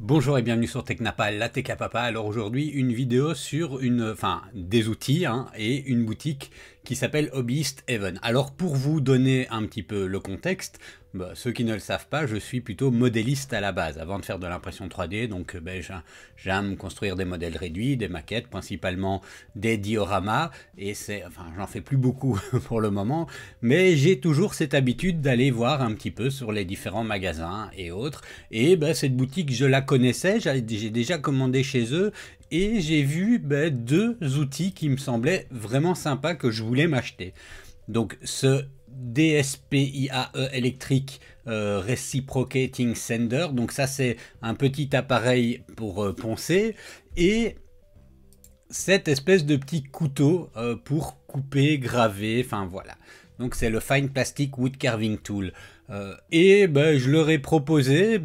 Bonjour et bienvenue sur Technapa, la Tech à Papa. Alors aujourd'hui, une vidéo sur des outils et une boutique qui s'appelle Hobbyist Heaven. Alors pour vous donner un petit peu le contexte, ceux qui ne le savent pas, je suis plutôt modéliste à la base, avant de faire de l'impression 3D, donc j'aime construire des modèles réduits, des maquettes, principalement des dioramas, et j'en fais plus beaucoup pour le moment, mais j'ai toujours cette habitude d'aller voir un petit peu sur les différents magasins et autres, et cette boutique je la connaissais, j'ai déjà commandé chez eux, et j'ai vu deux outils qui me semblaient vraiment sympas que je voulais m'acheter. Donc ce DSPIAE électrique Reciprocating Sander, donc ça c'est un petit appareil pour poncer, et cette espèce de petit couteau pour couper, graver, enfin voilà. Donc c'est le Fine Plastic Wood Carving Tool. Je leur ai proposé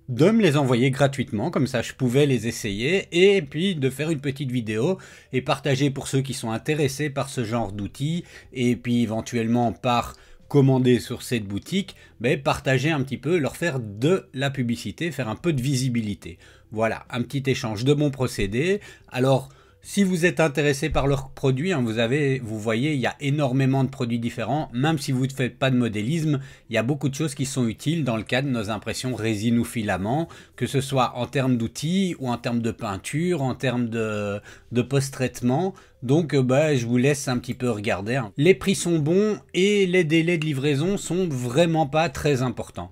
de me les envoyer gratuitement, comme ça je pouvais les essayer, et puis de faire une petite vidéo et partager pour ceux qui sont intéressés par ce genre d'outils, et puis éventuellement par commander sur cette boutique, partager un petit peu, leur faire de la publicité, faire un peu de visibilité. Voilà, un petit échange de mon procédé. Alors, si vous êtes intéressé par leurs produits, vous voyez, il y a énormément de produits différents. Même si vous ne faites pas de modélisme, il y a beaucoup de choses qui sont utiles dans le cadre de nos impressions résine ou filament, que ce soit en termes d'outils ou en termes de peinture, en termes de post-traitement. Donc je vous laisse un petit peu regarder. Les prix sont bons et les délais de livraison sont vraiment pas très importants.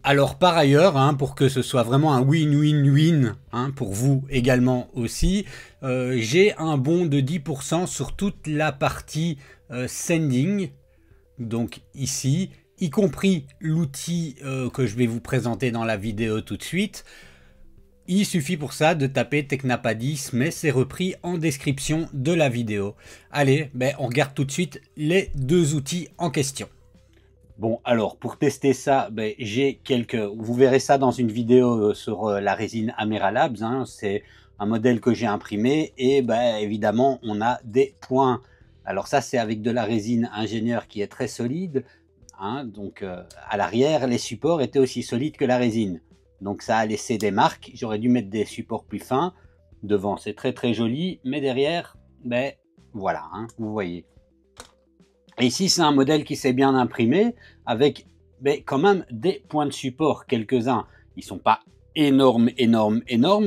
Alors par ailleurs, pour que ce soit vraiment un win-win-win, pour vous également aussi, j'ai un bon de 10% sur toute la partie sending, donc ici, y compris l'outil que je vais vous présenter dans la vidéo tout de suite. Il suffit pour ça de taper Technapa 10, mais c'est repris en description de la vidéo. Allez, on regarde tout de suite les deux outils en question. Bon, alors pour tester ça, vous verrez ça dans une vidéo sur la résine Amera Labs. C'est un modèle que j'ai imprimé et évidemment on a des points. Alors ça c'est avec de la résine ingénieur qui est très solide. Donc à l'arrière les supports étaient aussi solides que la résine. Donc ça a laissé des marques. J'aurais dû mettre des supports plus fins. Devant c'est très très joli, mais derrière, voilà, vous voyez. Et ici, c'est un modèle qui s'est bien imprimé avec quand même des points de support, quelques-uns. Ils ne sont pas énormes,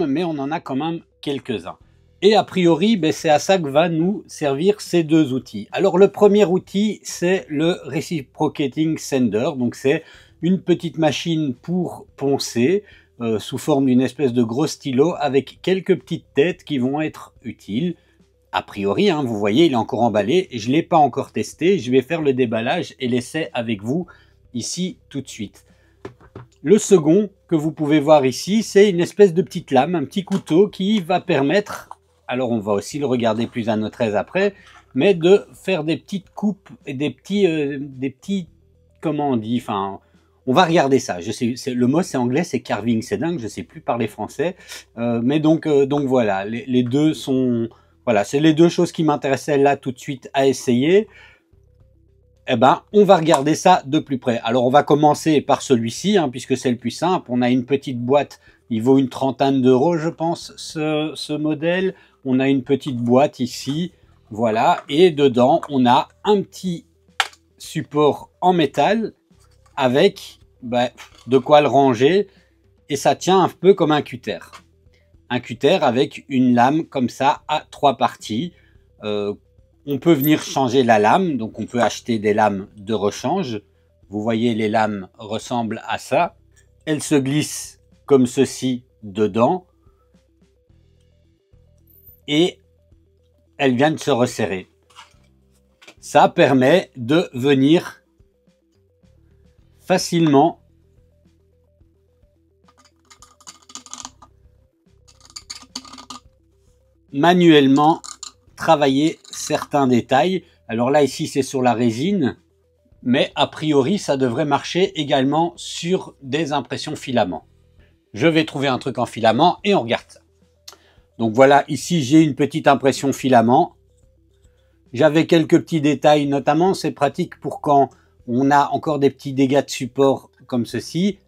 mais on en a quand même quelques-uns. Et a priori, c'est à ça que va nous servir ces deux outils. Alors, le premier outil, c'est le Reciprocating Sander. Donc, c'est une petite machine pour poncer sous forme d'une espèce de gros stylo avec quelques petites têtes qui vont être utiles. A priori, vous voyez, il est encore emballé. Je ne l'ai pas encore testé. Je vais faire le déballage et l'essai avec vous ici tout de suite. Le second que vous pouvez voir ici, c'est une espèce de petite lame, un petit couteau qui va permettre, alors on va aussi le regarder plus à notre aise après, mais de faire des petites coupes et des petits, comment on dit, on va regarder ça. Je sais, le mot c'est anglais, c'est carving, c'est dingue, je ne sais plus parler français. Mais donc voilà, les deux sont... Voilà, c'est les deux choses qui m'intéressaient là tout de suite à essayer. On va regarder ça de plus près. Alors, on va commencer par celui-ci, puisque c'est le plus simple. On a une petite boîte, il vaut une trentaine d'euros, je pense, ce modèle. On a une petite boîte ici, voilà. Et dedans, on a un petit support en métal avec de quoi le ranger. Et ça tient un peu comme un cutter. Un cutter avec une lame comme ça à 3 parties. On peut venir changer la lame, donc on peut acheter des lames de rechange. Vous voyez, les lames ressemblent à ça. Elles se glissent comme ceci dedans et elles viennent se resserrer. Ça permet de venir facilement manuellement travailler certains détails. Alors là, ici, c'est sur la résine, mais a priori, ça devrait marcher également sur des impressions filaments. Je vais trouver un truc en filament et on regarde ça. Donc voilà, ici, j'ai une petite impression filament. J'avais quelques petits détails, notamment, c'est pratique pour quand on a encore des petits dégâts de support comme ceci.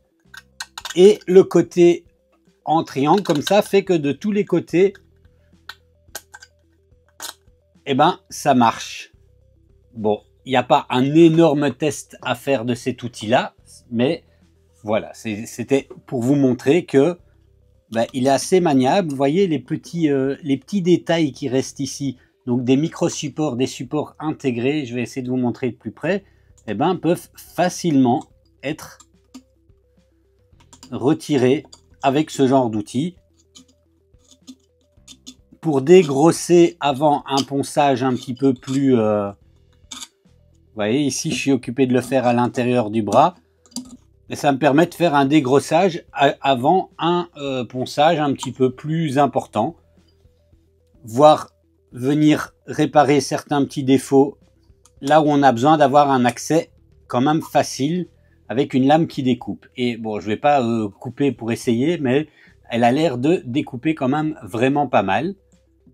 Et le côté en triangle comme ça fait que de tous les côtés, eh ben, ça marche. Bon, il n'y a pas un énorme test à faire de cet outil-là, mais voilà, c'était pour vous montrer que ben, il est assez maniable. Vous voyez les petits détails qui restent ici, donc des micro-supports, des supports intégrés, je vais essayer de vous montrer de plus près, eh ben, peuvent facilement être retirés avec ce genre d'outil. Pour dégrosser avant un ponçage un petit peu plus... vous voyez, ici, je suis occupé de le faire à l'intérieur du bras. Et ça me permet de faire un dégrossage avant un ponçage un petit peu plus important. Voire venir réparer certains petits défauts là où on a besoin d'avoir un accès quand même facile avec une lame qui découpe. Et bon, je vais pas couper pour essayer, mais elle a l'air de découper quand même vraiment pas mal.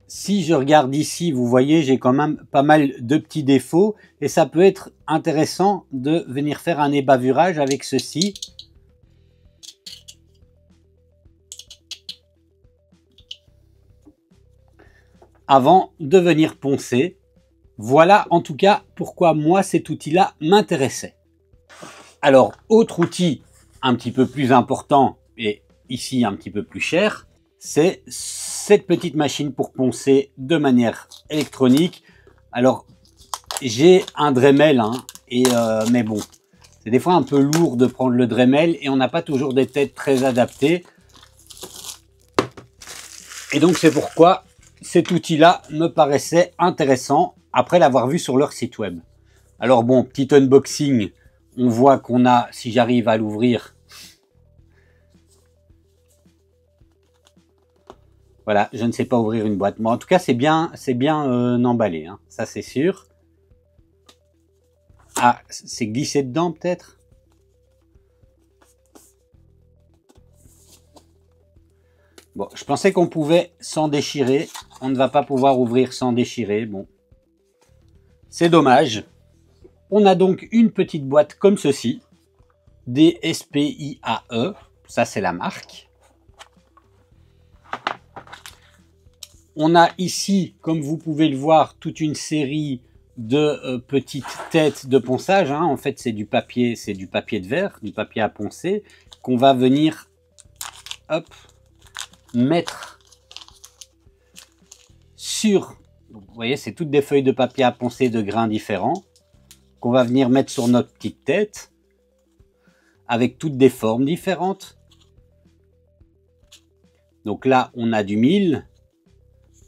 Si je regarde ici, vous voyez, j'ai quand même pas mal de petits défauts et ça peut être intéressant de venir faire un ébavurage avec ceci. Avant de venir poncer. Voilà en tout cas pourquoi moi cet outil-là m'intéressait. Alors, autre outil un petit peu plus important et ici un petit peu plus cher, c'est cette petite machine pour poncer de manière électronique. Alors, j'ai un Dremel, hein, mais bon, c'est des fois un peu lourd de prendre le Dremel et on n'a pas toujours des têtes très adaptées. Et donc, c'est pourquoi cet outil-là me paraissait intéressant après l'avoir vu sur leur site web. Alors bon, petit unboxing, on voit qu'on a, si j'arrive à l'ouvrir, voilà, je ne sais pas ouvrir une boîte. Mais en tout cas, c'est bien emballé, hein, ça c'est sûr. Ah, c'est glissé dedans peut-être. Bon, je pensais qu'on pouvait s'en déchirer. On ne va pas pouvoir ouvrir sans déchirer. Bon, c'est dommage. On a donc une petite boîte comme ceci. DSPIAE. Ça, c'est la marque. On a ici, comme vous pouvez le voir, toute une série de petites têtes de ponçage, hein. En fait, c'est du papier de verre, du papier à poncer, qu'on va venir hop, mettre sur... Donc, vous voyez, c'est toutes des feuilles de papier à poncer de grains différents, qu'on va venir mettre sur notre petite tête, avec toutes des formes différentes. Donc là, on a du 1000.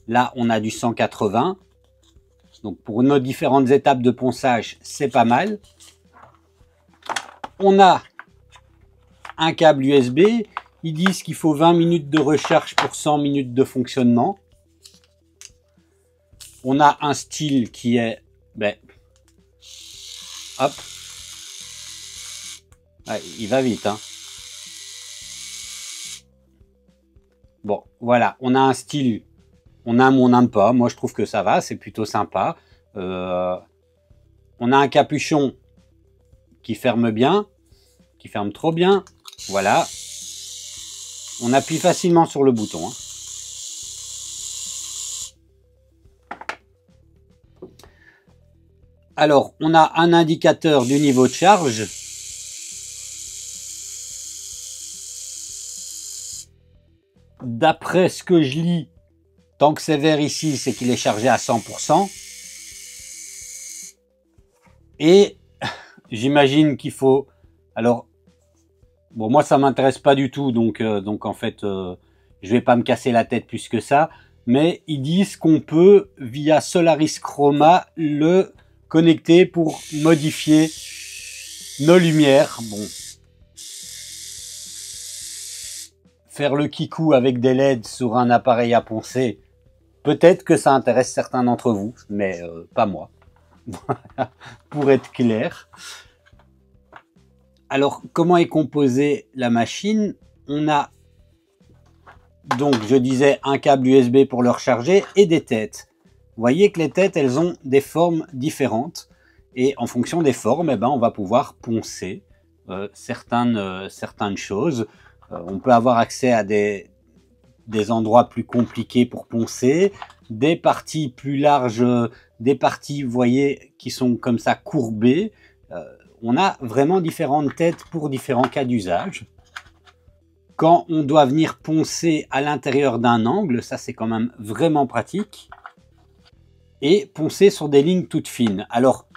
Là, on a du 180. Donc, pour nos différentes étapes de ponçage, c'est pas mal. On a un câble USB. Ils disent qu'il faut 20 minutes de recharge pour 100 minutes de fonctionnement. On a un style qui est... Ben, hop. Ouais, il va vite, hein. Bon, voilà. On a un style... On aime ou on n'aime pas. Moi, je trouve que ça va. C'est plutôt sympa. On a un capuchon qui ferme bien. Qui ferme trop bien. Voilà. On appuie facilement sur le bouton. Hein. Alors, on a un indicateur du niveau de charge. D'après ce que je lis, tant que c'est vert ici, c'est qu'il est chargé à 100%. Et j'imagine qu'il faut... Alors, bon, moi, ça m'intéresse pas du tout. Donc en fait, je vais pas me casser la tête plus que ça. Mais ils disent qu'on peut, via Solaris Chroma, le connecter pour modifier nos lumières. Bon. Faire le kikou avec des LED sur un appareil à poncer, peut-être que ça intéresse certains d'entre vous, mais pas moi. Pour être clair. Alors, comment est composée la machine? On a donc, je disais, un câble USB pour le recharger et des têtes. Vous voyez que les têtes, elles ont des formes différentes. Et en fonction des formes, eh ben, on va pouvoir poncer certaines choses. On peut avoir accès à des des endroits plus compliqués pour poncer, des parties plus larges, des parties, vous voyez, qui sont comme ça courbées. On a vraiment différentes têtes pour différents cas d'usage. Quand on doit venir poncer à l'intérieur d'un angle, ça c'est quand même vraiment pratique. Et poncer sur des lignes toutes fines. Alors,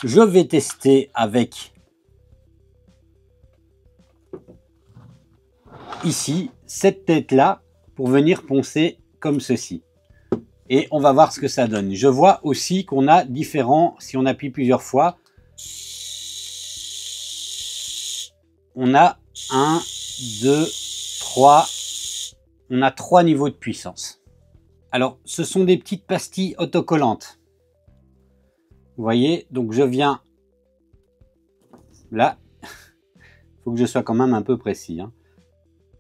je vais tester avec ici cette tête-là pour venir poncer comme ceci. Et on va voir ce que ça donne. Je vois aussi qu'on a différents, si on appuie plusieurs fois, on a 1, 2, 3, on a 3 niveaux de puissance. Alors, ce sont des petites pastilles autocollantes. Vous voyez, donc je viens là. Il faut que je sois quand même un peu précis. Hein.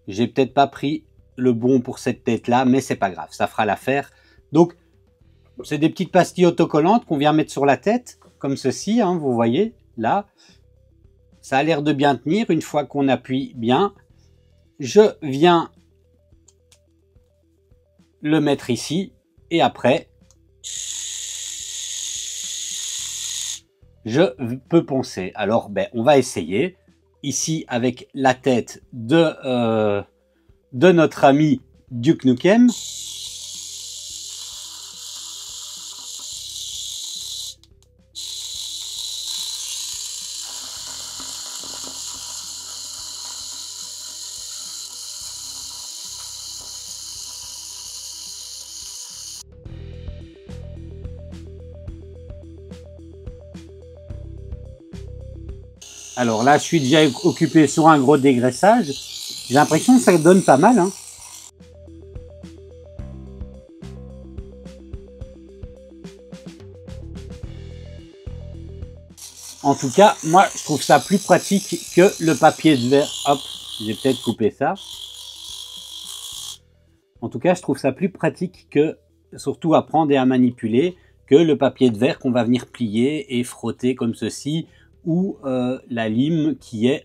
J'ai peut-être pas pris le bon pour cette tête-là, mais c'est pas grave, ça fera l'affaire. Donc, c'est des petites pastilles autocollantes qu'on vient mettre sur la tête, comme ceci, hein, vous voyez, là. Ça a l'air de bien tenir une fois qu'on appuie bien. Je viens le mettre ici et après je peux poncer. Alors on va essayer ici avec la tête de notre ami Duke Nukem. Alors là, je suis déjà occupé sur un gros dégraissage. J'ai l'impression que ça donne pas mal. Hein. En tout cas, moi, je trouve ça plus pratique que le papier de verre. Hop, j'ai peut-être coupé ça. En tout cas, je trouve ça plus pratique que, surtout à prendre et à manipuler, que le papier de verre qu'on va venir plier et frotter comme ceci, ou la lime qui est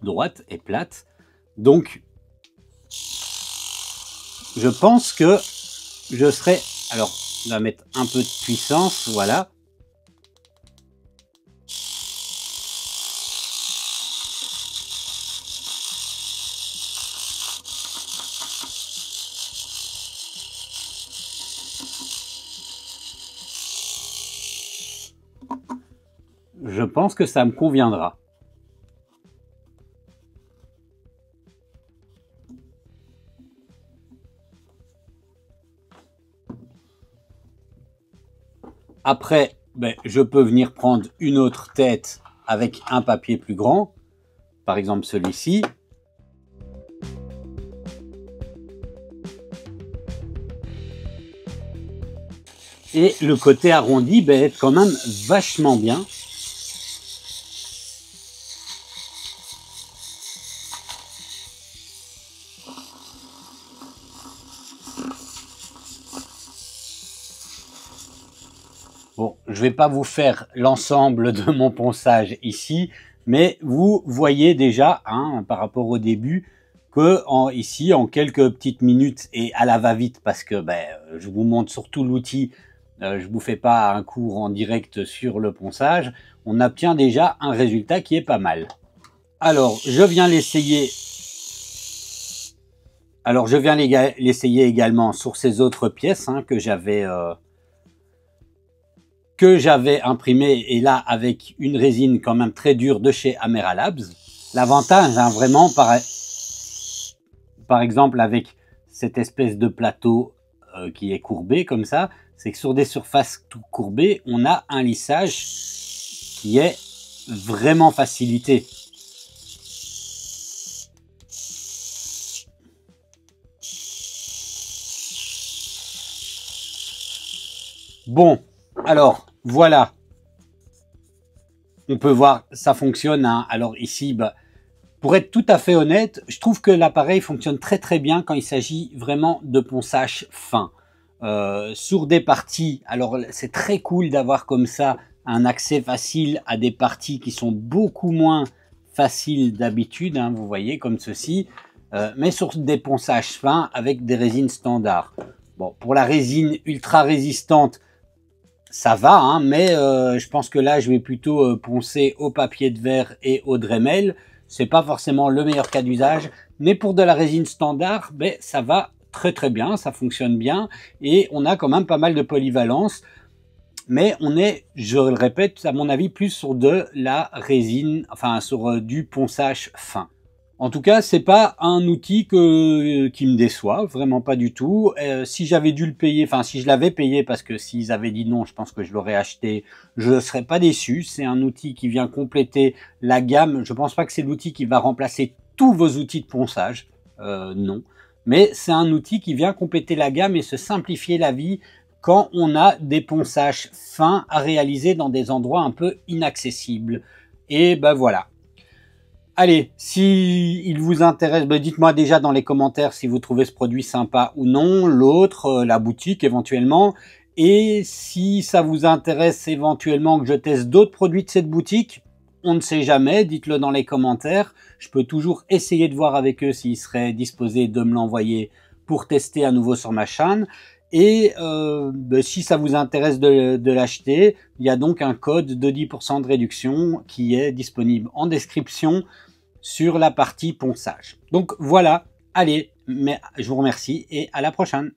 droite et plate. Donc, je pense que je serai... Alors, on va mettre un peu de puissance, voilà. Je pense que ça me conviendra. Après, je peux venir prendre une autre tête avec un papier plus grand, par exemple celui-ci. Et le côté arrondi est quand même vachement bien. Bon, je vais pas vous faire l'ensemble de mon ponçage ici, mais vous voyez déjà, hein, par rapport au début, que ici, en quelques petites minutes et à la va-vite, parce que je vous montre surtout l'outil, je vous fais pas un cours en direct sur le ponçage, on obtient déjà un résultat qui est pas mal. Alors, je viens l'essayer. Alors, je viens l'essayer également sur ces autres pièces hein, que j'avais imprimé et là avec une résine quand même très dure de chez Amera Labs. L'avantage hein, vraiment par exemple avec cette espèce de plateau qui est courbé comme ça, c'est que sur des surfaces tout courbées, on a un lissage qui est vraiment facilité. Bon, alors voilà, on peut voir, ça fonctionne. Hein. Alors ici, pour être tout à fait honnête, je trouve que l'appareil fonctionne très très bien quand il s'agit vraiment de ponçage fin. Sur des parties, alors c'est très cool d'avoir comme ça un accès facile à des parties qui sont beaucoup moins faciles d'habitude, hein, vous voyez, comme ceci. mais sur des ponçages fins avec des résines standards. Bon, pour la résine ultra résistante, ça va, hein, mais je pense que là, je vais plutôt poncer au papier de verre et au Dremel. C'est pas forcément le meilleur cas d'usage, mais pour de la résine standard, ben, ça va très très bien, ça fonctionne bien, et on a quand même pas mal de polyvalence. Mais on est, je le répète, à mon avis, plus sur de la résine, enfin sur du ponçage fin. En tout cas, c'est pas un outil qui me déçoit, vraiment pas du tout. Si j'avais dû le payer, enfin si je l'avais payé, parce que s'ils avaient dit non, je pense que je l'aurais acheté, je ne serais pas déçu. C'est un outil qui vient compléter la gamme. Je pense pas que c'est l'outil qui va remplacer tous vos outils de ponçage, non. Mais c'est un outil qui vient compléter la gamme et se simplifier la vie quand on a des ponçages fins à réaliser dans des endroits un peu inaccessibles. Et ben voilà. Allez, si il vous intéresse, ben dites-moi déjà dans les commentaires si vous trouvez ce produit sympa ou non, l'autre, la boutique éventuellement. Et si ça vous intéresse éventuellement que je teste d'autres produits de cette boutique, on ne sait jamais, dites-le dans les commentaires. Je peux toujours essayer de voir avec eux s'ils seraient disposés de me l'envoyer pour tester à nouveau sur ma chaîne. Et ben, si ça vous intéresse de l'acheter, il y a donc un code de 10% de réduction qui est disponible en description sur la partie ponçage. Donc voilà, allez, je vous remercie et à la prochaine.